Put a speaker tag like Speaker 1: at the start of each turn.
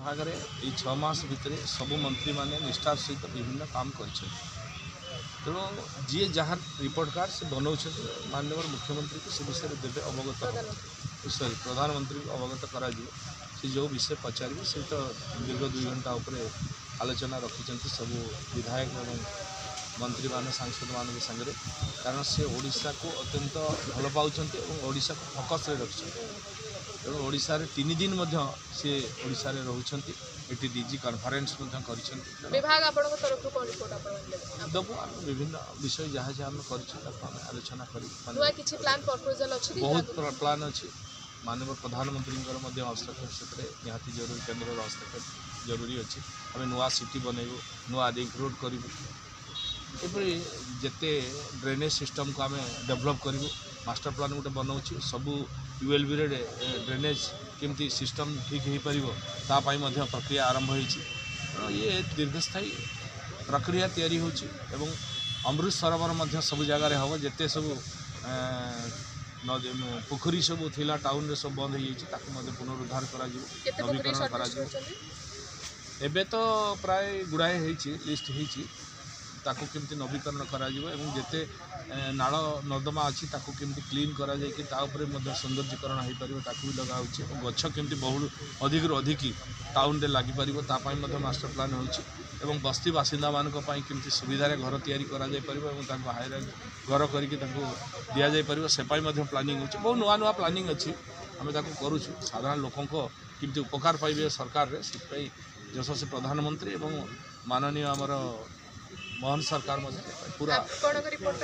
Speaker 1: भाग में ये 6 मास भितर सबू मंत्री मैंने निष्ठार सहित विभिन्न काम कर तेणु जी जहाँ रिपोर्ट कार्ड से बनाऊँ माननीय मुख्यमंत्री को से विषय देवे अवगत सॉरी प्रधानमंत्री को अवगत करा से जो विषय पचारे से तो दीर्घ 2 घंटा उपरे आलोचना रखिंट सब विधायक और मंत्री मान सांसद मान सागर कारण से ओडिशा को अत्यंत भल पाँच ओडिशा को फोकस रखिंट तेणु ओडिशा रे 3 दिन से ओडिशा रे रहउछंती एटी डीजी कॉन्फ्रेंस दबु विभिन्न विषय जहाँ जहाँ आम कर आलोचना कर बहुत प्लान अच्छी माननीय प्रधानमंत्री हस्तक्षेप से निहाती जरूरी केन्द्र हस्तक्षेप जरूरी अच्छी आम नुआ सिटी बनइबू नुआ लिंक रोड करूँ एपरी जिते ड्रेनेज सिस्टम को आम डेभलप करूँ मास्टर प्लान गोटे बनाऊँ सबू यूएलबी रे ड्रेनेज केमती सिस्टम ठीक हो पार प्रक्रिया आरंभ हो ये दीर्घस्थायी प्रक्रिया तैयारी होची एवं अमृत सरोवर सब जगार हम जिते सब पोखरी सब थिला टाउन रे सब बंद हो पुनरुद्धार करा नवीकरण करा एबे तो प्राय गुड़ाए लिस्ट होती केमती नवीकरण करा जिते नाल नर्दमा अच्छी केमती क्लीन करा सौंदर्यकरण हो पार भी लगा गछ केमती बहु अधिक अधिक टाउन रे लगी पार मास्टर प्लान हो बस्ती बासिंदा मान केमती सुविधा घर तैयारी करा हाई घर करके दि जापर से प्लानिंग हो बहुत नुआ नुआ प्लानिंग अच्छी आम करूँ साधारण लोक केमती उपकार पाइबे सरकार रे से यशस्वी प्रधानमंत्री एवं माननीय आमर मोहन सरकार पूरा
Speaker 2: रिपोर्ट